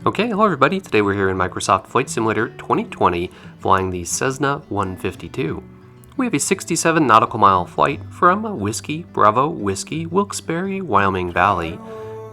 Okay, hello everybody. Today we're here in Microsoft Flight Simulator 2020 flying the Cessna 152. We have a 67 nautical mile flight from Whiskey Bravo Whiskey Wilkes-Barre, Wyoming Valley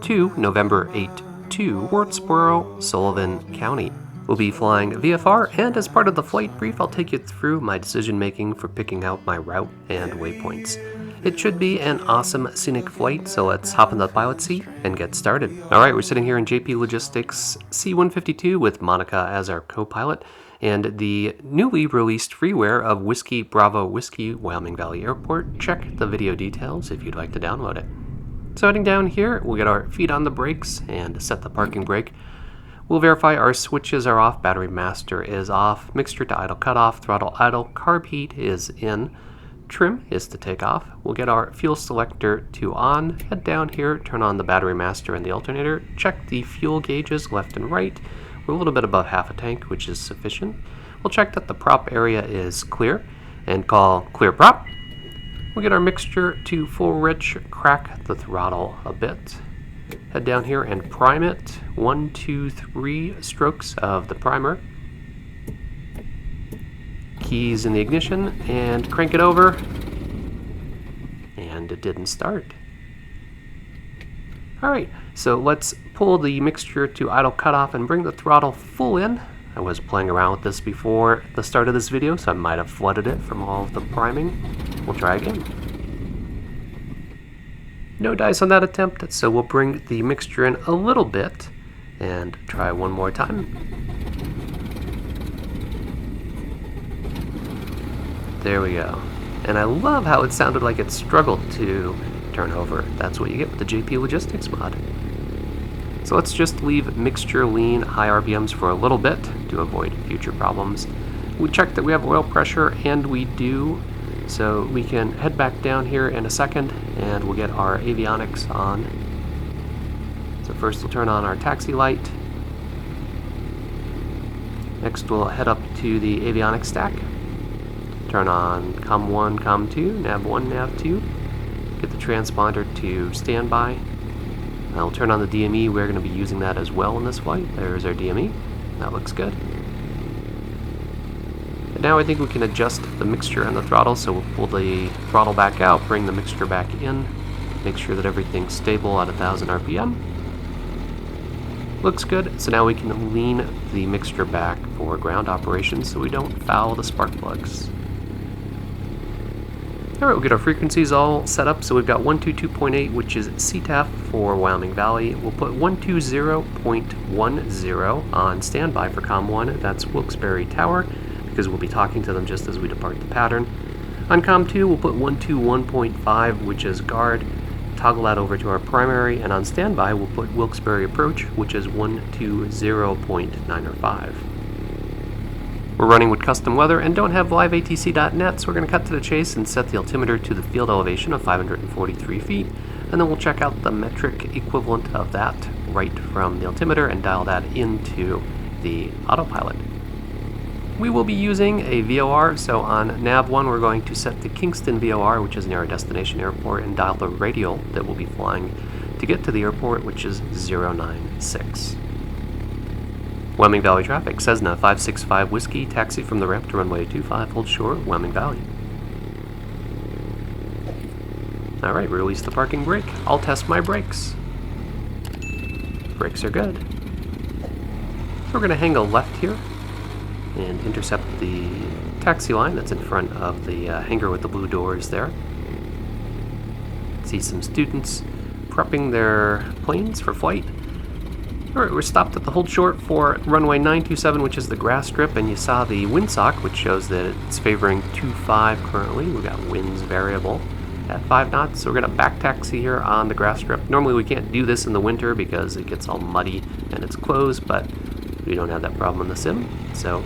to November 8 to Wurtsboro, Sullivan County. We'll be flying VFR, and as part of the flight brief I'll take you through my decision making for picking out my route and waypoints. It should be an awesome scenic flight, so let's hop in the pilot seat and get started. Alright, we're sitting here in JP Logistics C152 with Monica as our co-pilot, and the newly released freeware of Whiskey Bravo Whiskey Wyoming Valley Airport. Check the video details if you'd like to download it. So heading down here, we'll get our feet on the brakes and set the parking brake. We'll verify our switches are off, battery master is off, mixture to idle cutoff, throttle idle, carb heat is in. Trim is to take off. We'll get our fuel selector to on, head down here, turn on the battery master and the alternator, check the fuel gauges left and right. We're a little bit above half a tank, which is sufficient. We'll check that the prop area is clear and call clear prop. We'll get our mixture to full rich, crack the throttle a bit. Head down here and prime it. 1, 2, 3 strokes of the primer. Keys in the ignition and crank it over, and it didn't start. Alright, so let's pull the mixture to idle cutoff and bring the throttle full in. I was playing around with this before the start of this video, so I might have flooded it from all of the priming. We'll try again. No dice on that attempt, so we'll bring the mixture in a little bit and try one more time. There we go. And I love how it sounded like it struggled to turn over. That's what you get with the JP Logistics mod. So let's just leave mixture lean, high RPMs for a little bit to avoid future problems. We check that we have oil pressure, and we do. So we can head back down here in a second, and we'll get our avionics on. So first we'll turn on our taxi light. Next we'll head up to the avionics stack. Turn on COM1, COM2, nav1, nav2. Get the transponder to standby. I'll turn on the DME. We're going to be using that as well in this flight. There's our DME. That looks good. And now I think we can adjust the mixture and the throttle. So we'll pull the throttle back out, bring the mixture back in, make sure that everything's stable at 1000 RPM. Looks good. So now we can lean the mixture back for ground operations so we don't foul the spark plugs. Alright, we'll get our frequencies all set up. So we've got 122.8, which is CTAF for Wyoming Valley. We'll put 120.10 on standby for COM1. That's Wilkes-Barre Tower, because we'll be talking to them just as we depart the pattern. On COM2, we'll put 121.5, which is guard. Toggle that over to our primary, and on standby, we'll put Wilkes-Barre Approach, which is 120.905. We're running with custom weather and don't have liveatc.net, so we're going to cut to the chase and set the altimeter to the field elevation of 543 feet, and then we'll check out the metric equivalent of that right from the altimeter and dial that into the autopilot. We will be using a VOR, so on nav1 we're going to set the Kingston VOR, which is near our destination airport, and dial the radial that we'll be flying to get to the airport, which is 096. Wyoming Valley traffic, Cessna 565 Whiskey, taxi from the ramp to runway 25, hold short, Wyoming Valley. Alright, release the parking brake. I'll test my brakes. Brakes are good. So we're going to hang a left here and intercept the taxi line that's in front of the hangar with the blue doors there. See some students prepping their planes for flight. Alright, we're stopped at the hold short for runway 927, which is the grass strip, and you saw the windsock, which shows that it's favoring 25 currently. We've got winds variable at 5 knots, so we're going to back taxi here on the grass strip. Normally we can't do this in the winter because it gets all muddy and it's closed, but we don't have that problem in the sim, so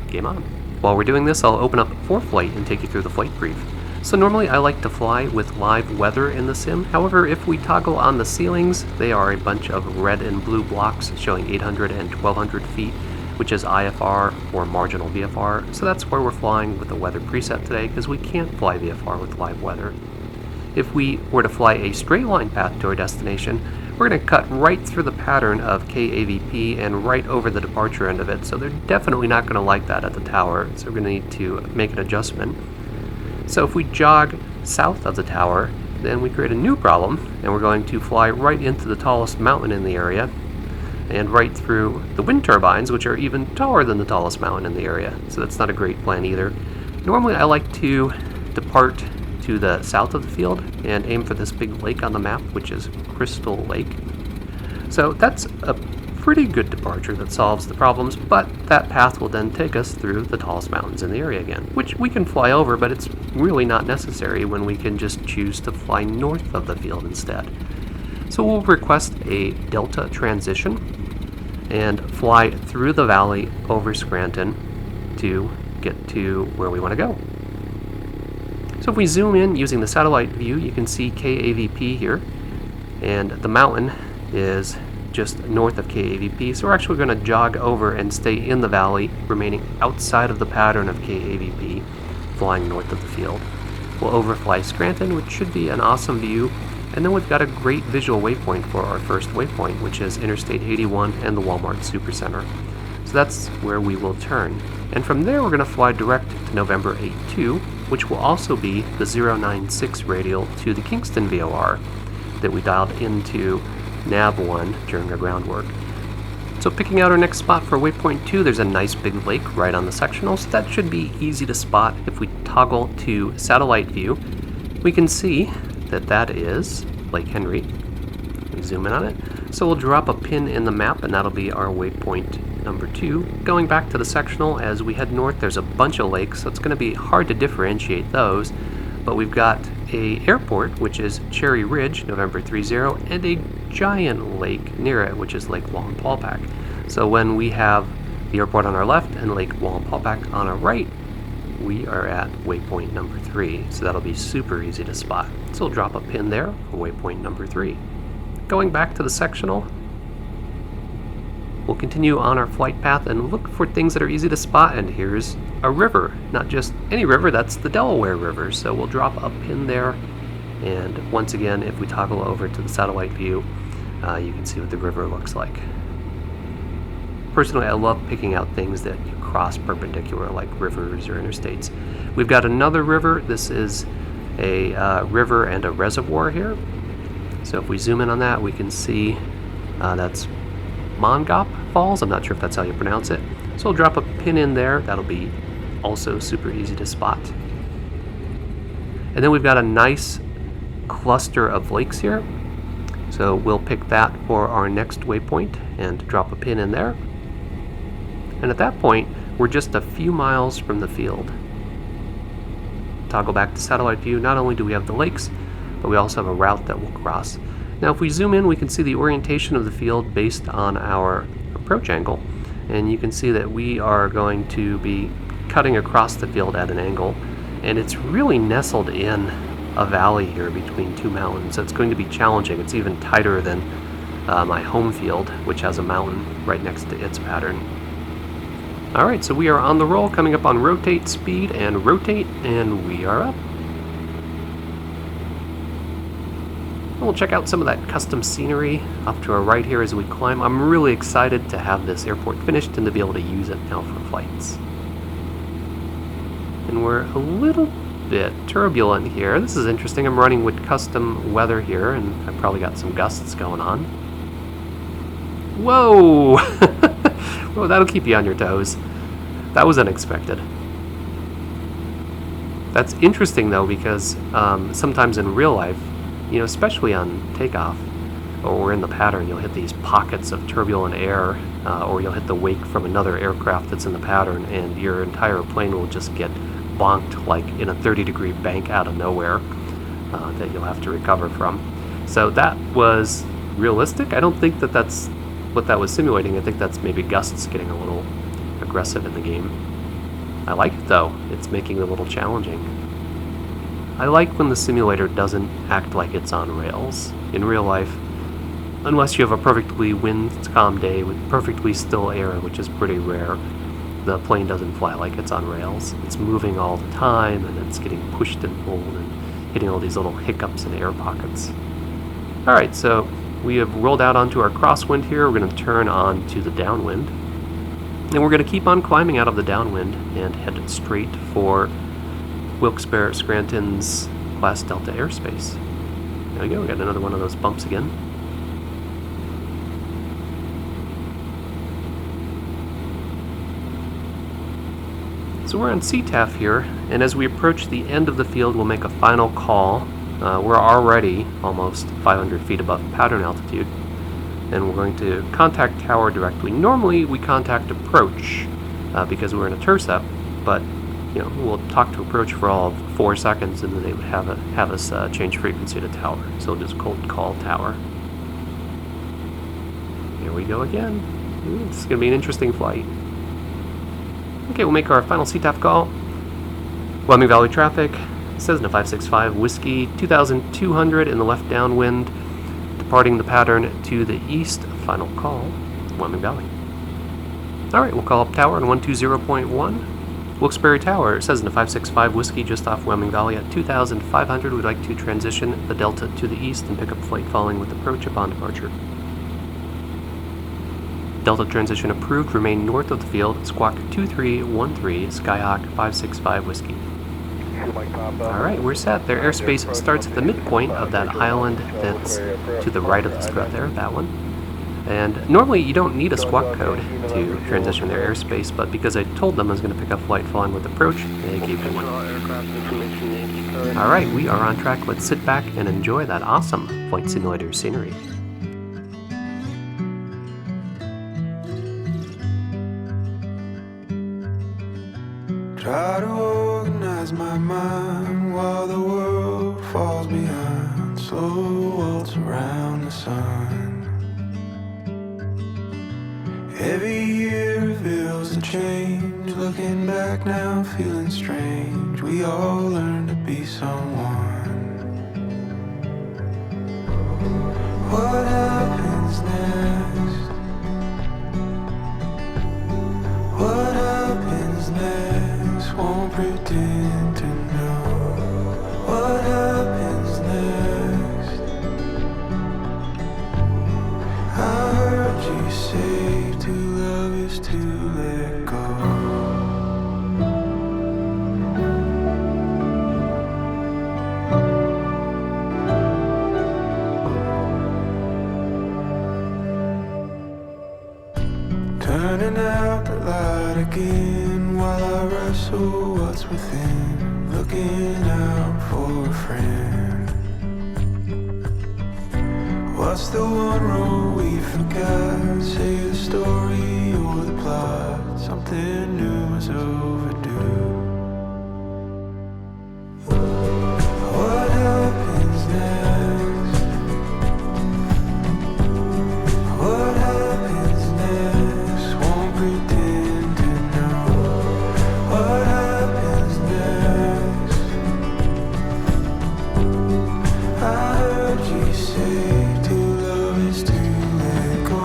game on. While we're doing this, I'll open up ForeFlight and take you through the flight brief. So normally I like to fly with live weather in the sim. However, if we toggle on the ceilings, they are a bunch of red and blue blocks showing 800 and 1200 feet, which is IFR or marginal VFR. So that's where we're flying with the weather preset today, because we can't fly VFR with live weather. if we were to fly a straight line path to our destination, we're going to cut right through the pattern of KWBW and right over the departure end of it, so they're definitely not going to like that at the tower, so we're going to need to make an adjustment. So if we jog south of the tower, then we create a new problem, and we're going to fly right into the tallest mountain in the area, and right through the wind turbines, which are even taller than the tallest mountain in the area, so that's not a great plan either. Normally I like to depart to the south of the field and aim for this big lake on the map, which is Crystal Lake. So that's a pretty good departure that solves the problems, but that path will then take us through the tallest mountains in the area again, which we can fly over, but it's really not necessary when we can just choose to fly north of the field instead. So we'll request a delta transition and fly through the valley over Scranton to get to where we want to go. So if we zoom in using the satellite view, you can see KWBW here, and the mountain is just north of KWBW, so we're actually going to jog over and stay in the valley, remaining outside of the pattern of KWBW, flying north of the field. We'll overfly Scranton, which should be an awesome view, and then we've got a great visual waypoint for our first waypoint, which is Interstate 81 and the Walmart Supercenter. So that's where we will turn. And from there we're going to fly direct to November 82, which will also be the 096 radial to the Kingston VOR that we dialed into nav1 during our ground work. So picking out our next spot for waypoint 2, there's a nice big lake right on the sectional, so that should be easy to spot. If we toggle to satellite view, we can see that that is Lake Henry. We zoom in on it. So we'll drop a pin in the map, and that'll be our waypoint number 2. Going back to the sectional, as we head north, there's a bunch of lakes, so it's going to be hard to differentiate those, but we've got a airport, which is Cherry Ridge, November 30, and a giant lake near it, which is Lake Wallenpaupack. So when we have the airport on our left and Lake Wallenpaupack on our right, we are at waypoint number 3, so that'll be super easy to spot. So we'll drop a pin there for waypoint number 3. Going back to the sectional, we'll continue on our flight path and look for things that are easy to spot, and here's a river. Not just any river, that's the Delaware River, so we'll drop a pin there, and once again, if we toggle over to the satellite view, you can see what the river looks like. Personally, I love picking out things that you cross perpendicular, like rivers or interstates. We've got another river. This is a river and a reservoir here. So if we zoom in on that, we can see that's Mongop Falls. I'm not sure if that's how you pronounce it. So we'll drop a pin in there. That'll be also super easy to spot. And then we've got a nice cluster of lakes here. So we'll pick that for our next waypoint and drop a pin in there. And at that point, we're just a few miles from the field. Toggle back to satellite view. Not only do we have the lakes, but we also have a route that we'll cross. Now if we zoom in, we can see the orientation of the field based on our approach angle. And you can see that we are going to be cutting across the field at an angle. And it's really nestled in a valley here between two mountains. So it's going to be challenging. It's even tighter than my home field, which has a mountain right next to its pattern. Alright, so we are on the roll, coming up on rotate, speed, and rotate, and we are up. We'll check out some of that custom scenery off to our right here as we climb. I'm really excited to have this airport finished and to be able to use it now for flights. And we're a little bit turbulent here. This is interesting. I'm running with custom weather here, and I've probably got some gusts going on. Whoa! Well, that'll keep you on your toes. That was unexpected. That's interesting though, because sometimes in real life, you know, especially on takeoff or in the pattern, you'll hit these pockets of turbulent air, or you'll hit the wake from another aircraft that's in the pattern, and your entire plane will just get bonked like in a 30-degree bank out of nowhere that you'll have to recover from. So that was realistic. I don't think that that's what that was simulating. I think that's maybe gusts getting a little aggressive in the game. I like it though. It's making it a little challenging. I like when the simulator doesn't act like it's on rails. In real life, unless you have a perfectly wind-calm day with perfectly still air, which is pretty rare, the plane doesn't fly like it's on rails. It's moving all the time, and it's getting pushed and pulled, and hitting all these little hiccups and air pockets. Alright, so we have rolled out onto our crosswind here. We're going to turn on to the downwind. And we're going to keep on climbing out of the downwind and head straight for Wilkes-Barre Scranton's Class Delta airspace. There we go, we got another one of those bumps again. So we're on CTAF here, and as we approach the end of the field, we'll make a final call. We're already almost 500 feet above pattern altitude, and we're going to contact tower directly. Normally we contact approach because we're in a intercept, but we'll talk to approach for all of 4 seconds, and then they would have us change frequency to tower. So we'll just cold call tower. Here we go again. Ooh, this is going to be an interesting flight. Okay, we'll make our final CTAF call. Wyoming Valley traffic, Cessna 565 Whiskey, 2,200 in the left downwind, departing the pattern to the east. Final call, Wyoming Valley. Alright, we'll call up tower on 120.1. Wilkes-Barre Tower, Cessna 565 Whiskey, just off Wyoming Valley at 2,500. We'd like to transition the Delta to the east and pick up flight following with approach upon departure. Delta transition approved. Remain north of the field. Squawk 2313, Skyhawk 565 Whiskey. Alright, we're set. Their airspace starts at the midpoint of that island that's to the right of the strut there, that one. And normally you don't need a squawk code to transition their airspace, but because I told them I was going to pick up flight following with approach, they gave me one. Alright, we are on track. Let's sit back and enjoy that awesome flight simulator scenery. Try to organize my mind while the world falls behind. Slow waltz around the sun. Every year reveals a change. Looking back now, feeling strange. We all learn to be someone. What happens next? What happens next? Won't pretend to know. What happens next? I heard you say to love is to let go. Turning out the light again while I wrestle what's within, looking out for a friend. What's the one rule we forgot? Say the story or the plot. Something new is overdue. What happens next? What happens next? Won't pretend to know. What happens next? I heard you say to love is to let go.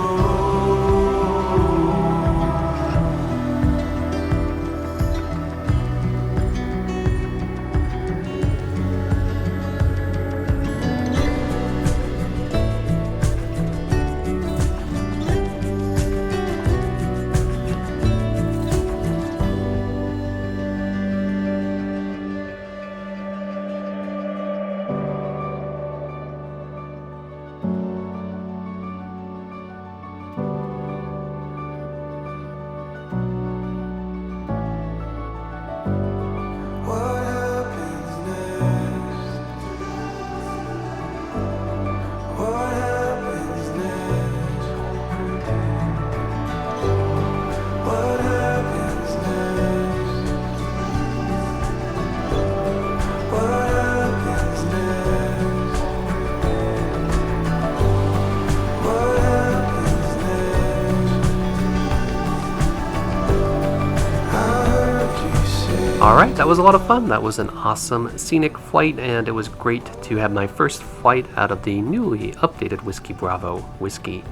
What happens next? What happens next? What happens next? What happens next? What happens next? I heard you say. Alright, that was a lot of fun. That was an awesome scenic flight, and it was great to have my first flight out of the newly updated Whiskey Bravo Whiskey.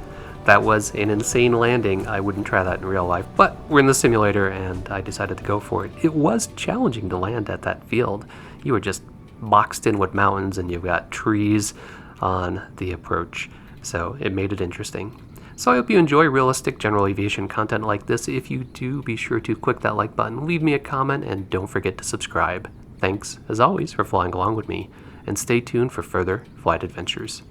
That was an insane landing. I wouldn't try that in real life, but we're in the simulator and I decided to go for it. It was challenging to land at that field. You were just boxed in with mountains and you've got trees on the approach. So it made it interesting. So I hope you enjoy realistic general aviation content like this. If you do, be sure to click that like button, leave me a comment, and don't forget to subscribe. Thanks, as always, for flying along with me, and stay tuned for further flight adventures.